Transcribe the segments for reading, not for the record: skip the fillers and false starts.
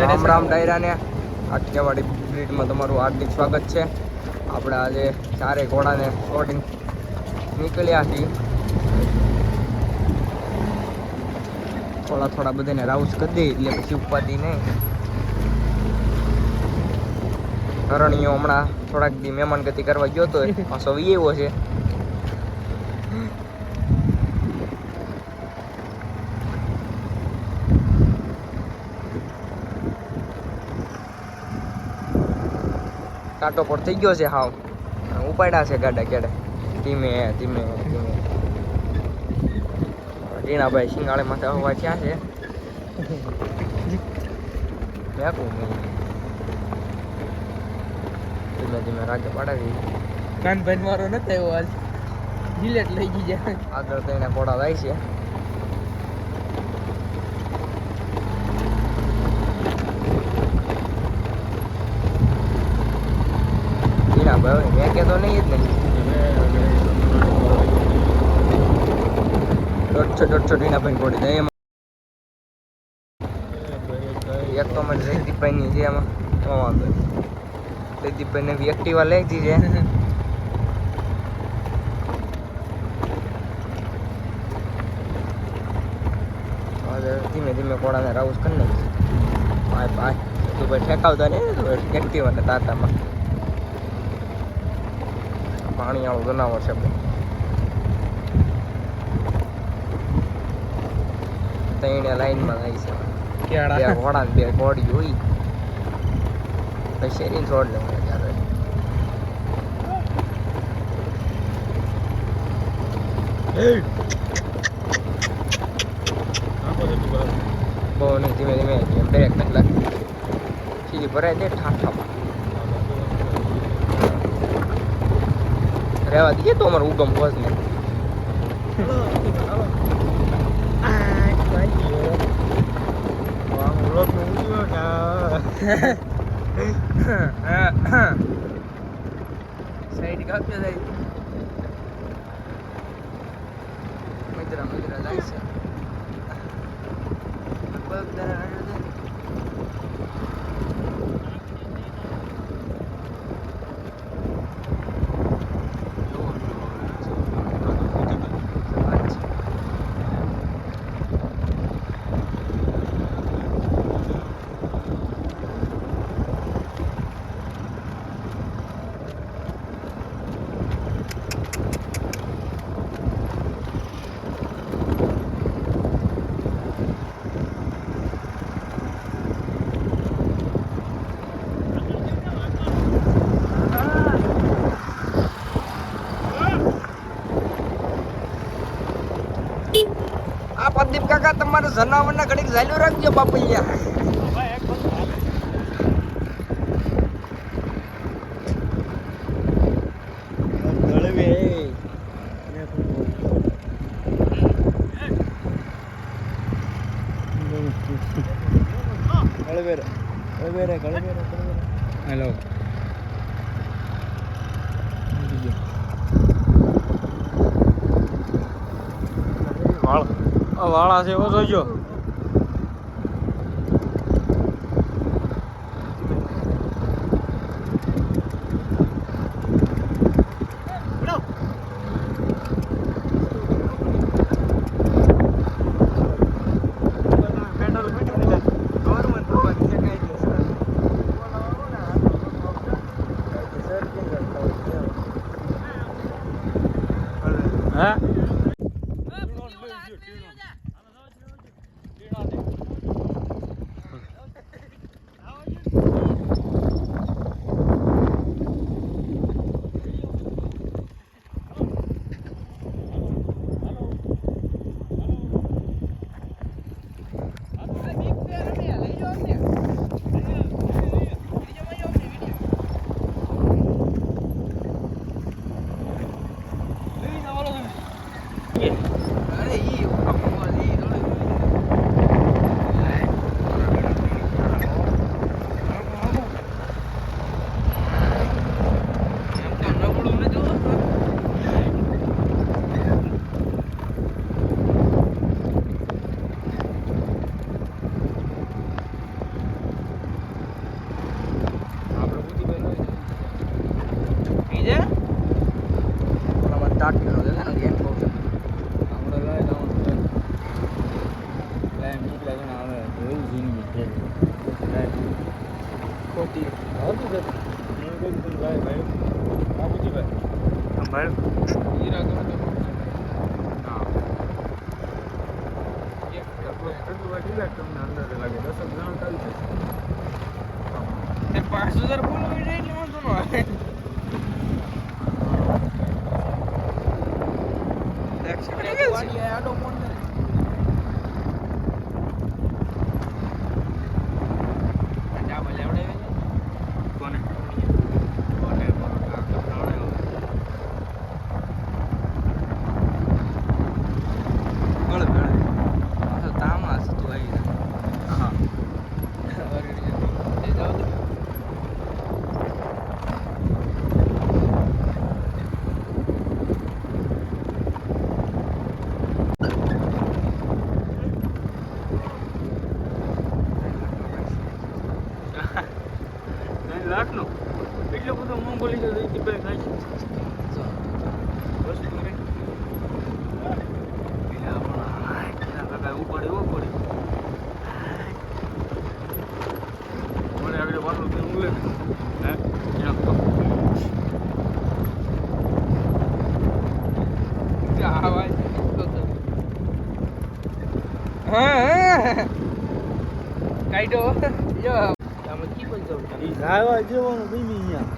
રામ રામ ડાયરા ને આઠિયાવાડી બ્રીડમાં તમારું હાર્દિક સ્વાગત છે. આપણે આજે ચારે ઘોડાને શોટિંગ નીકળ્યા છીએ. થોડા બધાને રાઉસ કરી દઈએ એટલે પછી ઉપાધિ નહીં. હરણીઓ હમણાં થોડાક દી મહેમાન ગતિ કરવા ગયો તો પાછો એવો છે. કાંટો પર થઈ ગયો છે હાવ. ઉપાડ્યા છે ગાડા કેડે ધીમે ધીમે ધીમે. રીણાભાઈ શિંગાળે માથે હવા ક્યાં છે મેકું ધીમે ધીમે રાગે પાડાવી. કાનભાઈ મારો નથી આવ્યો આજ, જીલેટ લઈ ગઈ જાય. આગળ તો એના ઘોડા જાય છે. રીણાભાઈ મેં કહેતો નહીં જ ને. દોઢસો રીણાભાઈ ઘોડી જાય એમાં. એક તો મને જયદીપભાઈની છે એમાં તો વાંધો નહીં. જયદીપભાઈને બી એક્ટિવા લઈ દીધી છે. ધીમે ધીમે ઘોડાને રાઉસ કરી નાખી. ભાઈ તું ભાઈ ઠેકાવતા ને એક્ટિવા ને તાતામાં. પાણીવાળું જનાવર છે. ત્રણે લાઈનમાં થાય છે. બે ઘોડા ને બે ઘોડી હોય પછી શેરી છોડ લેવા ત્યારે. બહુ નહીં ધીમે ધીમે બ્રેક નથી લાગતી. સીધી ભરાય દે ઠાઠામાં. રહેવા દઈએ તો અમારે ઉગમ હોશ ને. સાઈડ કાપ્યો જાય. મિત્ર જાય છે. પ્રદીપ કાકા તમારે જનાવરના ઘડીક ઝાલ્યું રાખજો બાપૈયા. હેલો વાળા છે એવો જોઈજો. ખોટી હીરા ગણતો તે 5000 બોલો એટલે વાંધો ન આવે આડો ફોન ને ડાબા લેવડે કોને કોને આ કપડાવડે બોલ બોલ આ તો તામા છે તું આવી હા અરે એ જાવ તો લાખનો એટલો બધો મોંઘોલી છે તો બે નાખી બસ રે પેલા કાકા ઉપાડે મને આગળ વાળું કે ઉલે હે આ ભાઈ હા કાઈડો યો આમાં કી બોલ જાવ ઈ ગાવા જેવાનું બીમી અહીંયા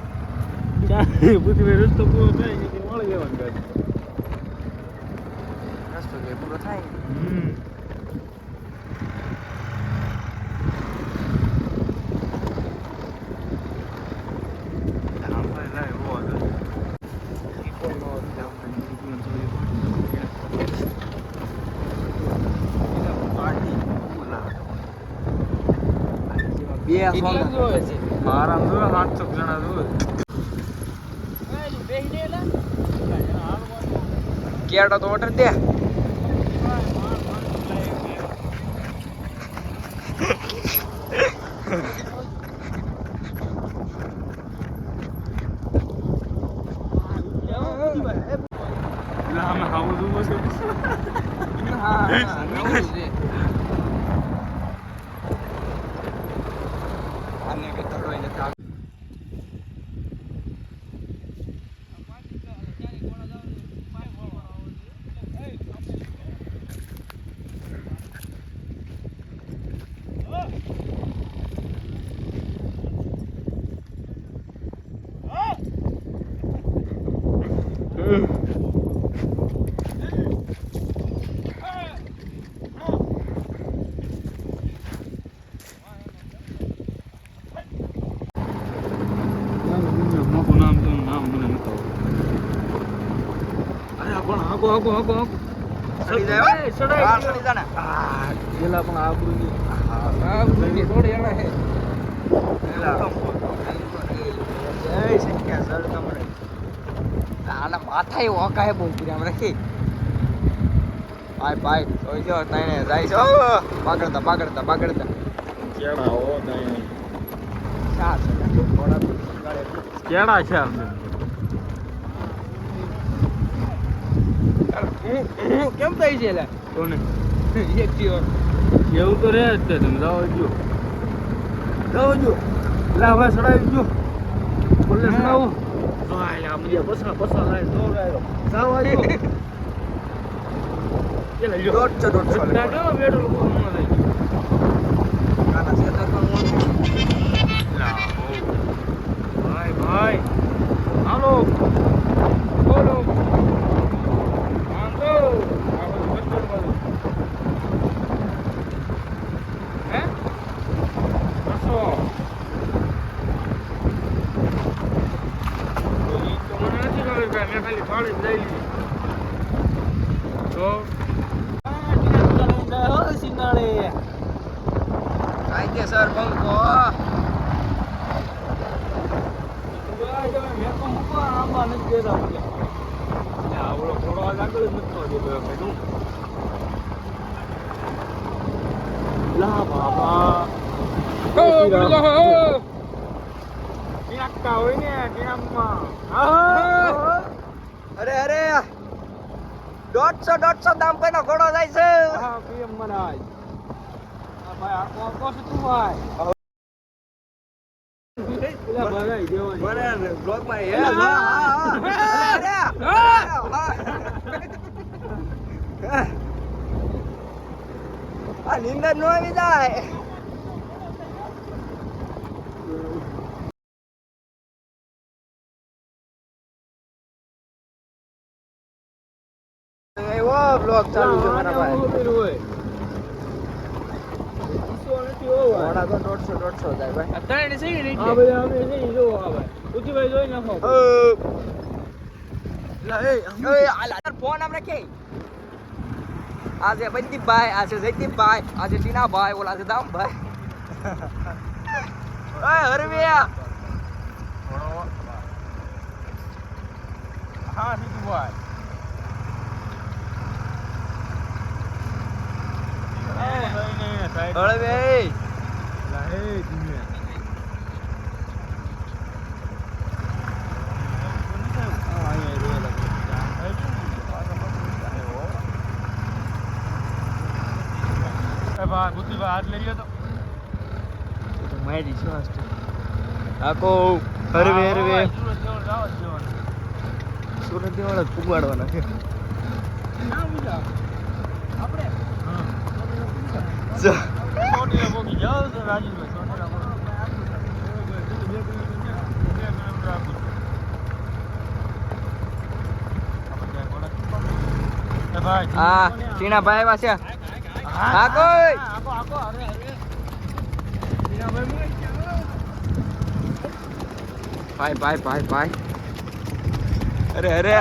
બુદ્ધિ રસ્તો પૂરો થાય કે મળી જવાનું ગાડી રસ્તો કે પૂરો થાય બે કેટલા જોવે છે મારા તો 700 જણા જોવે કેડો તો ઓર્ડર દે અમે હાવ જોવો છે હા નવું છે આને કે તડો એને તા મોટું નામ તો નામ મને નતો અરે પણ આગો સડી જાય હા સડી જાને પેલા પણ આબરૂની આ બધી થોડી એના હે જય શક્યા સર તમને આના માથાએ ઓકાય બહુ કર્યા મને કે ભાઈ જોઈ જો તને જાય છો પાગડતા કેડા હો નહીં શા છે થોડા ગાડે કેડા છે આપણે કેમ થઈ છે લે કોને એક દિવસ એવું તો રહે જ છે તમે જાઓ જો લા હવે સડાવી જો બોલે સડાવો ભાઈ આ મજા પસા લાઈ દો ગાયો જાઓ આજો કે લઈ લો 150 દાડો બેડો કોણ લઈ આના સેતા તો લા ભાઈ હાલો બોલો આંધો આ બધું બધું હે બસો તો મને નથી ખબર કે મેં ખાલી ફાળી જ લઈ લીધી તો કાયદેસર બંકો લા બાબા ઓ બોલો ક્યાંકા હોય ને કેમમાં અરે 150 દામ કોઈનો ઘોડો જાય છે હા પીએમ મહારાજ ભાઈ આ કોણ છે તું ભાઈ પેલા ભગાઈ દેવાની મને બ્લોગ માં આ નીંદર નો આવી જાય એવો બ્લોગ ચાલુ છે મારા ભાઈ ઘોડા તો 150 જાય ભાઈ અત્યારે છે કે હા ભાઈ અમે છે જો હા ભાઈ ઉતીભાઈ જોઈ નાખો ફોન આપણે કે આ છે બંદીપભાઈ આ છે જયદીપભાઈ આ છે ટીનાભાઈ ઓલા છે દામભાઈ ઓય હરવિયા હા નીતુભાઈ હળવે હાથ લઈ ગયો તો મારી શ્વાસ આકો હરવે હરવે સુરત દેવાળા પુગાડવાના છે હા ટીનાભાઈ આવ્યા છે હા કોઈ ભાઈ અરે અરે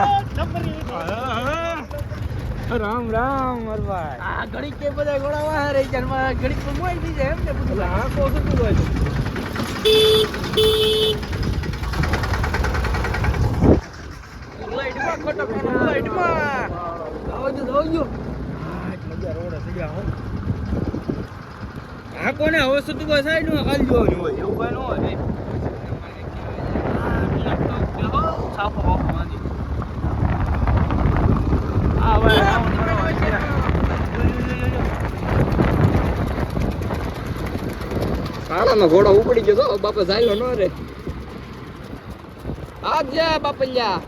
રામ રામ મરભાઈ આ ઘડી કે બધા ગોળાવા રહી જાય ઘડી પર મોઈ થઈ જાય એમ ને બધું આ કોણ છે તું ભાઈ લાઈટમાં ખોટો લાઈટમાં આવજો મજા રોડે થઈ ગયા હો આ કોને હવે શું તું સાઈડ માં ખાલી જોવાનું હોય એવું કઈ ન હોય સાફો બાફો માંડી આ ભાઈ શાળામાં ઘોડો ઉપડી ગયો તો બાપા જાયલો ન રે આજ બાપલ્યા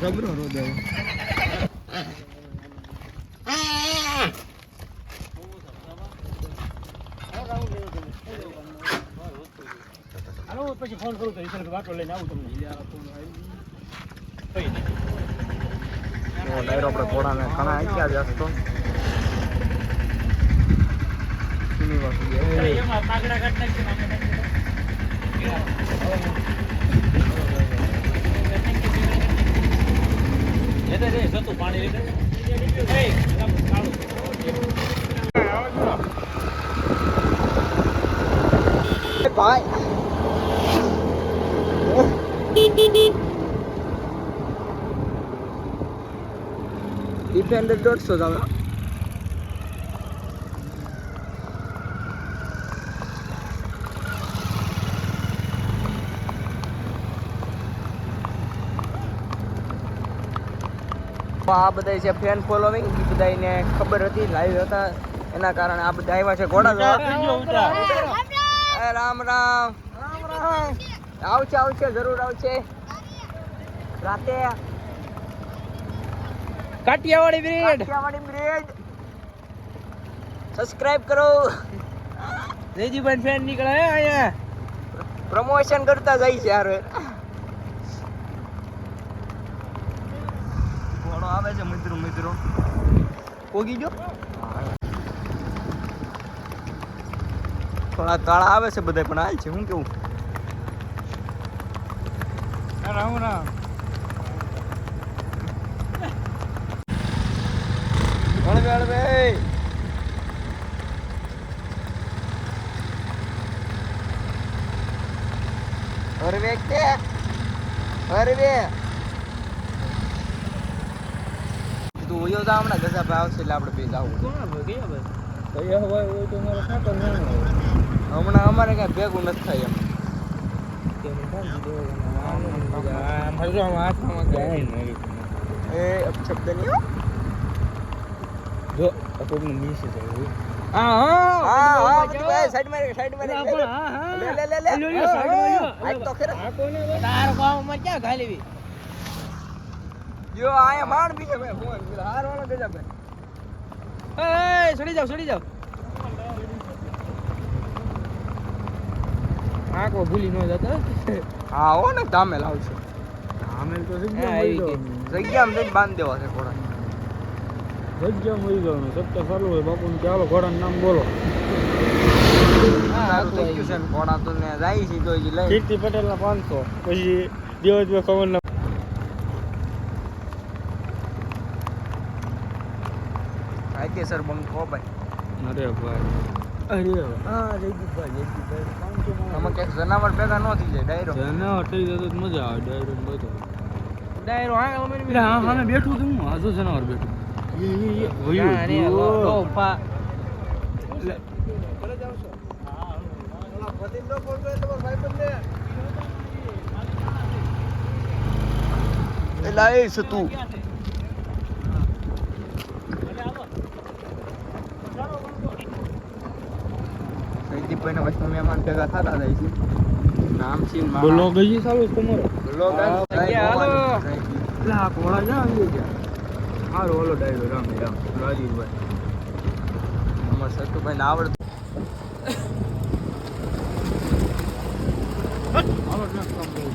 જબરો રોદે હાલો પછી ફોન કરું તો ઈસર વાટો લઈને આવું તમને ડાયરો આપણે ઘોડાને ઘણા આંક્યા જ હસતો એમાં પાગડા કાઢ નાખી પાણી ભાઈ ડિફેન્ડર 150 આવે આ બધા છે ફેન ફોલોવિંગ એ બધાને ખબર હતી લાઈવ હતા એના કારણે આ બધા આવ્યા છે ઘોડા રામ રામ આવશે જરૂર આવશે રાતે કાઠિયાવાડી બ્રેડ સબસ્ક્રાઇબ કરો રેજીભાઈ ફેન નીકળે અહીંયા પ્રમોશન કરતા જાય છે યાર ઘોડો આવે છે મિત્રો પોગી ગયો થોડા કાળા આવે છે બધા પણ હાલ છે હું કેવું રામ રામ હોયો તો હમણાં ગજા આવશે એટલે આપણે બે જાવું કોણ ભાઈ ગયા ભાઈ તો એ હોય તો મારો સાકર ના હોય હમણાં અમારે કાંઈ ભેગું નથી થાય એમ એ અપશબ્દ નહીં હો. જો અપોકનું મિસ છે હા બધું ભાઈ સાઈડ માં લે આજ તો ખરા તાર ગામ માં ક્યાં ગાલીવી જો આયા માણ બીજે ભાઈ ફોન હાર વાળો ગજા ભાઈ એ છોડી જાવ આંખો ભૂલી ન જતો હા હો ને દામે લાવશે આમે તો હા, આવી ગઈ. જગ્યામાં જઈને બાંધી દેવા છે ઘોડા જગ્યા મળી જવાનું સત્તા સારું હોય બાપુને ચાલો ઘોડાનું નામ બોલો સારું થઈ ગયું છે ને ઘોડા તો ને જાય છે તો હજી લઈ કીર્તિ પટેલના 500 પછી દેવજભાઈ કવરના કાયદેસર બંકો ભાઈ અરે ભાઈ હા જયદીપભાઈ આમાં ક્યાંક જનાવર ભેગા ન થઈ જાય ડાયરો જનાવર થઈ જતો તો મજા આવે ડાયરો ને બધો ડાયરો હા એટલે હા સામે બેઠું તું હું હાજો જનાવર બેઠું લાઈસ તું જયદીપભાઈ ના વચમાં મહેમાન ભેગા થતા જાય છે નામ છે બોલો ગઈ ચાલુ તમારો હાલો એટલે આ ઘોડા જા આવી ગયા હારો ઓલો ડાયરો રામ રાજીવભાઈ અમાર સતુભાઈ ને આવડતું હાલો કામ કરું